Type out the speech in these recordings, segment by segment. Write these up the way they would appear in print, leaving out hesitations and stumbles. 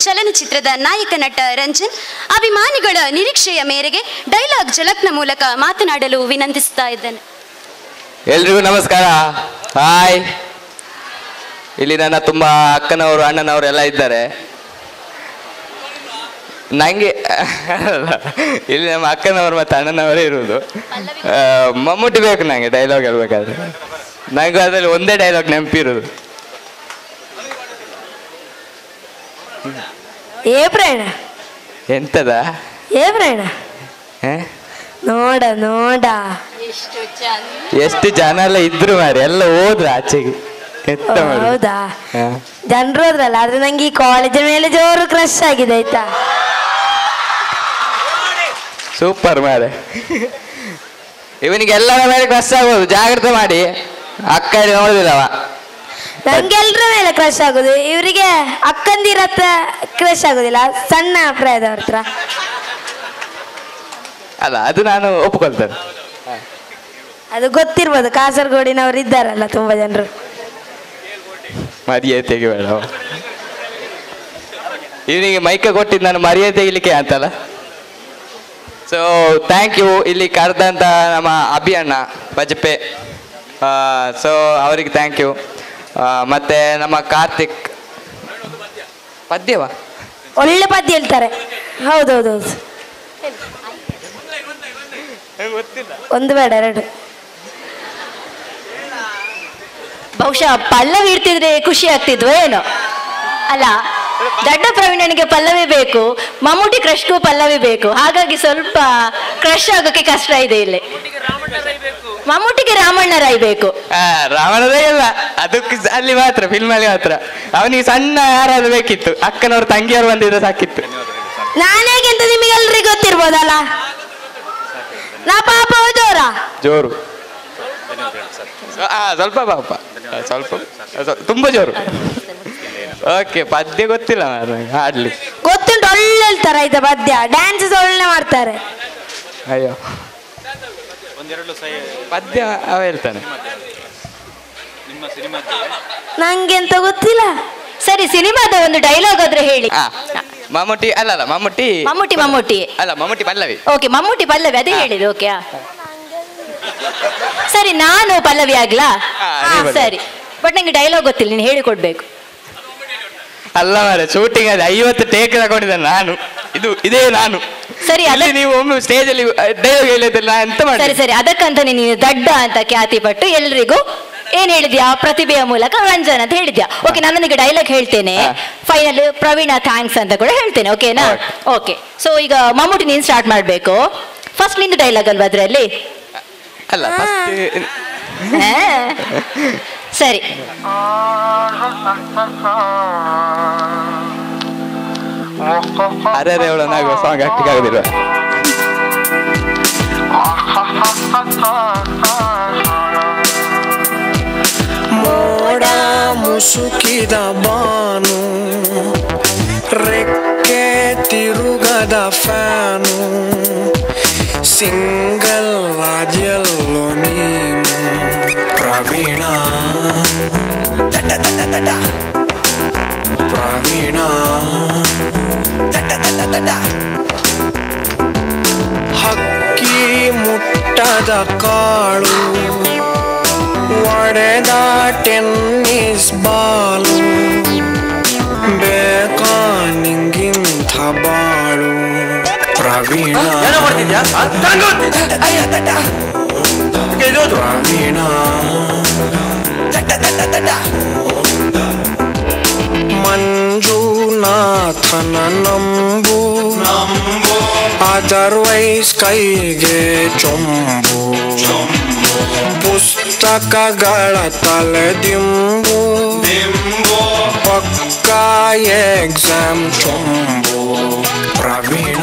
ಚಲನಚಿತ್ರದ ನಾಯಕ ನಟ ರಂಜನ್ ಅಭಿಮಾನಿಗಳ ನಿರೀಕ್ಷೆಯ ಮೇರೆಗೆ ಡೈಲಾಗ್ ಝಲಕ್ನ ಮೂಲಕ ಮಾತನಾಡಲು ವಿನಂತಿಸ್ತಾ ಇದ್ದೇನೆ. ಎಲ್ರಿಗೂ ನಮಸ್ಕಾರ. ಹಾಯ್. ಇಲ್ಲಿ ನನ್ನ ತುಂಬ ಅಕ್ಕನವರು ಅಣ್ಣನವರು ಎಲ್ಲ ಇದ್ದಾರೆ. ನನಗೆ ಇಲ್ಲಿ ನಮ್ಮ ಅಕ್ಕನವರು ಮತ್ತು ಅಣ್ಣನವರೇ ಇರುವುದು. ಮಮ್ಮೂಟಿ ಬೇಕು ನನಗೆ ಡೈಲಾಗ್ ಹೇಳ್ಬೇಕಾದ್ರೆ. ನನಗೂ ಅದರಲ್ಲಿ ಒಂದೇ ಡೈಲಾಗ್ ನೆನಪಿರೋದು. ಏ ಪ್ರಾಣ ಎಂತದ ಏ ಪ್ರಾಣ ನೋಡ ನೋಡ ಎಷ್ಟು ಜನ ಎಲ್ಲ ಇದ್ರು ಮಾರಿ ಎಲ್ಲ ಹೋದ್ರು ಆಚೆಗೆ. ಹೌದಾ, ಜನರು ಹೋದ್ರಲ್ಲ. ಆದ್ರೆ ನಂಗೆ ಈ ಕಾಲೇಜಿನ ಮೇಲೆ ಜೋರು ಕ್ರಶ್ ಆಗಿದೆ ಆಯ್ತಾ. ಸೂಪರ್ ಮಾರೆ. ಇವನಿಗೆ ಎಲ್ಲರ ಮೇಲೆ ಕ್ರಶ್ ಆಗೋದು, ಜಾಗ್ರತೆ ಮಾಡಿ. ಅಕ್ಕ ನೋಡುದಿಲ್ಲವ. ನಂಗೆ ಎಲ್ರ ಮೇಲೆ ಕ್ರಶ್ ಆಗುದು, ಇವರಿಗೆ ಅಕ್ಕಂದಿರ ಹತ್ರ ಕ್ರಶ್ ಆಗುದಿಲ್ಲ, ಸಣ್ಣ ಪ್ರಾಯದವ್ರ ಹತ್ರ. ಅಲ್ಲ, ಅದು ನಾನು ಒಪ್ಕೊಳ್ತೇನೆ. ಅದು ಗೊತ್ತಿರ್ಬೋದು, ಕಾಸರಗೋಡಿನವ್ರು ಇದ್ದಾರಲ್ಲ ತುಂಬಾ ಜನರು. ಮರ್ಯಾದೆ ತೆಗಿಬೇಡ. ಇವನಿಗೆ ಮೈಕ ಕೊಟ್ಟಿದ್ದು ನಾನು ಮರ್ಯಾದೆ ತೆಗಿಲಿಕ್ಕೆ ಅಂತಲ್ಲ. So thank you. ಇಲ್ಲಿ ಕರೆದಂತ ನಮ್ಮ ಅಭಿ ಅಣ್ಣ ಬಜಪೆ, ಸೊ ಅವರಿಗೆ ಥ್ಯಾಂಕ್ ಯು. ಮತ್ತೆ ನಮ್ಮ ಕಾರ್ತಿಕ್ ಪದ್ಯವಾ ಒಳ್ಳೆ ಪದ್ಯ ಹೇಳ್ತಾರೆ. ಹೌದೌದೌದು, ಒಂದು ಬೇಡ ಎರಡು. ಬಹುಶಃ ಪಲ್ಲವಿ ಇರ್ತಿದ್ರೆ ಖುಷಿ ಆಗ್ತಿದ್ವೋ ಏನೋ ಅಲ್ಲ. ದಡ್ಡ ಪ್ರವೀಣನಿಗೆ ಪಲ್ಲವಿ ಬೇಕು, ಮಮ್ಮೂಟಿ ಕ್ರಶ್ಗೂ ಪಲ್ಲವಿ ಬೇಕು. ಹಾಗಾಗಿ ಸ್ವಲ್ಪ ಕ್ರಶ್ ಆಗೋಕೆ ಕಷ್ಟ ಇದೆ ಇಲ್ಲಿ. ಮಮ್ಮೂಟಿಗೆ ರಾಮಣ್ಣ ರೈ ಬೇಕು. ರಾಮಣ್ಣ ರೈ ಅಲ್ಲ, ಅದಕ್ಕೆ ಅಲ್ಲಿ ಮಾತ್ರ ಫಿಲ್ಮ್ ಅಲ್ಲಿ ಮಾತ್ರ. ಅವನಿಗೆ ಸಣ್ಣ ಯಾರಾದ್ರೂ ಬೇಕಿತ್ತು, ಅಕ್ಕನವ್ರ ತಂಗಿಯವರು ಬಂದಿದ್ರೆ ಸಾಕಿತ್ತು. ನಾನೇಗೆಂತ ನಿಮಗೆಲ್ರಿಗೂ ಗೊತ್ತಿರ್ಬೋದಲ್ಲ. ನಾ ಪಾಪ ಜೋರ ಜೋರು, ಸ್ವಲ್ಪ ಪಾಪ, ಸ್ವಲ್ಪ ತುಂಬಾ ಜೋರು. ಓಕೆ, ಪದ್ಯ ಗೊತ್ತಿಲ್ಲ ಹಾಡ್ಲಿ. ಗೊತ್ತುಂಟು, ಒಳ್ಳೆ ಹೇಳ್ತಾರೆ ಆಯ್ತಾ ಪದ್ಯ. ಡ್ಯಾನ್ಸಸ್ ಒಳ್ಳೆ ಮಾಡ್ತಾರೆ. ಅಯ್ಯೋ, ಪದ್ಯ ಅವ ಹೇಳ್ತಾನೆ. ನಂಗೆಂತ ಗೊತ್ತಿಲ್ಲ. ಸರಿ, ಸಿನಿಮಾದ ಒಂದು ಡೈಲಾಗ್ ಆದ್ರೆ ಹೇಳಿ. ಮಮ್ಮೂಟಿ ಅಲ್ಲ, ಮಮ್ಮೂಟಿ ಮಮ್ಮೂಟಿ ಅಲ್ಲ, ಮಮ್ಮೂಟಿ ಪಲ್ಲವಿ. ಓಕೆ, ಮಮ್ಮೂಟಿ ಪಲ್ಲವಿ ಅದೇ ಹೇಳಿದ್ದು. ಓಕೆ, ಸರಿ, ನಾನು ಪಲ್ಲವಿ ಆಗ್ಲಾ? ಸರಿ, ಬಟ್ ನಂಗೆ ಡೈಲಾಗ್ ಗೊತ್ತಿಲ್ಲ, ನೀನು ಹೇಳಿಕೊಡ್ಬೇಕು. ಅಲ್ಲ ಮಾರೆ, ಶೂಟಿಂಗ್ ಅದು 50 ಟೇಕ್ ತಗೊಂಡಿದ್ದೆ ನಾನು. ಇದೇ ನಾನು. ಸರಿ, ಅಲ್ಲಿ ನೀವು ಒಮ್ಮೆ ಸ್ಟೇಜ್ ಅಲ್ಲಿ ಡೈಲಾಗ್ ಹೇಳಿದ್ರಲ್ಲ, ಎಂತ ಮಾಡಿ. ಸರಿ ಸರಿ, ಅದಕ್ಕಂತ ನೀನು ದಡ್ಡ ಅಂತ ಖ್ಯಾತಿ ಪಟ್ಟು ಎಲ್ರಿಗೂ ಏನ್ ಹೇಳಿದ್ಯಾ, ಪ್ರತಿಭೆಯ ಮೂಲಕ ರಂಜನ್ ಅಂತ ಹೇಳಿದ್ಯಾ. ಓಕೆ, ನಾನೊಂದಿಗೆ ಡೈಲಾಗ್ ಹೇಳ್ತೇನೆ. ಫೈನಲ್ ಪ್ರವೀಣ ಥ್ಯಾಂಕ್ಸ್ ಅಂತ ಕೂಡ ಹೇಳ್ತೇನೆ. ಓಕೆನಾ? ಓಕೆ, ಸೊ ಈಗ ಮಮ್ಮೂಟಿ ನೀನ್ ಸ್ಟಾರ್ಟ್ ಮಾಡ್ಬೇಕು. ಫಸ್ಟ್ ನಿಂದು ಡೈಲಾಗ್ ಅಲ್ವಾ ಅದ್ರಲ್ಲಿ? ಅಲ್ಲ, ಸರಿ. ಅರೆ ಅವಳನ್ನಾಗುವ ಸಾಂಗ್ ಹಾಕ್ಲಿಕ್ಕೆ ಆಗುದಿಲ್ವ? ಮೋಡ ಮುಸುಕಿದ ಬಾನು, ರೆಕ್ಕೆ ತಿರುಗದ ಫ್ಯಾನು, ಸಿಂಗಲ್ ರಾಜ್ಯಲ್ಲೋ ನೀನು ಪ್ರವೀಣ. ಪ್ರವೀಣ ಹಕ್ಕಿ ಮುಟ್ಟದ ಕಾಳು, ಒಡೆದ ಟೆನ್ನಿಸ್ ಬಾಲು, ಬೇಕಾ ನಿಂಗಿಂಥ ಬಾಳು ಪ್ರವೀಣ. ಪ್ರವೀಣ ಮಂಜುನಾಥನ ನಂಬು, ಅದರ್ವೈಸ್ ಕೈಗೆ ಚೊಂಬು, ಪುಸ್ತಕಗಳ ತಲೆದಿಂಬು, ಪಕ್ಕ ಎಕ್ಸಾಮ್ ಚೊಂಬು ಪ್ರವೀಣ.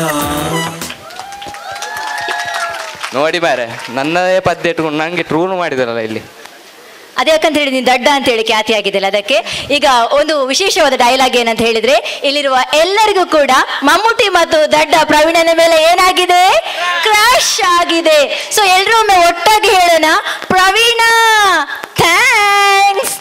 ನೋಡಿ ಮಾರೆ, ನನ್ನದೇ ಪದ್ಯ ಇಟ್ಕೊಂಡು ನಂಗೆ ಟ್ರೂನ್ ಮಾಡಿದಾರಲ್ಲ ಇಲ್ಲಿ. ಅದ್ಯಾಕಂತ ಹೇಳಿ ನೀನು ದಡ್ಡ ಅಂತ ಹೇಳಿ ಖ್ಯಾತಿ ಆಗಿದೆಯಲ್ಲ. ಅದಕ್ಕೆ ಈಗ ಒಂದು ವಿಶೇಷವಾದ ಡೈಲಾಗ್ ಏನಂತ ಹೇಳಿದ್ರೆ, ಇಲ್ಲಿರುವ ಎಲ್ಲರಿಗೂ ಕೂಡ ಮಮ್ಮೂಟಿ ಮತ್ತು ದಡ್ಡ ಪ್ರವೀಣನ ಮೇಲೆ ಏನಾಗಿದೆ, ಕ್ರಶ್ ಆಗಿದೆ. ಸೊ ಎಲ್ಲರೂ ಒಮ್ಮೆ ಒಟ್ಟಾಗಿ ಹೇಳೋಣ, ಪ್ರವೀಣ ಥ್ಯಾಂಕ್ಸ್.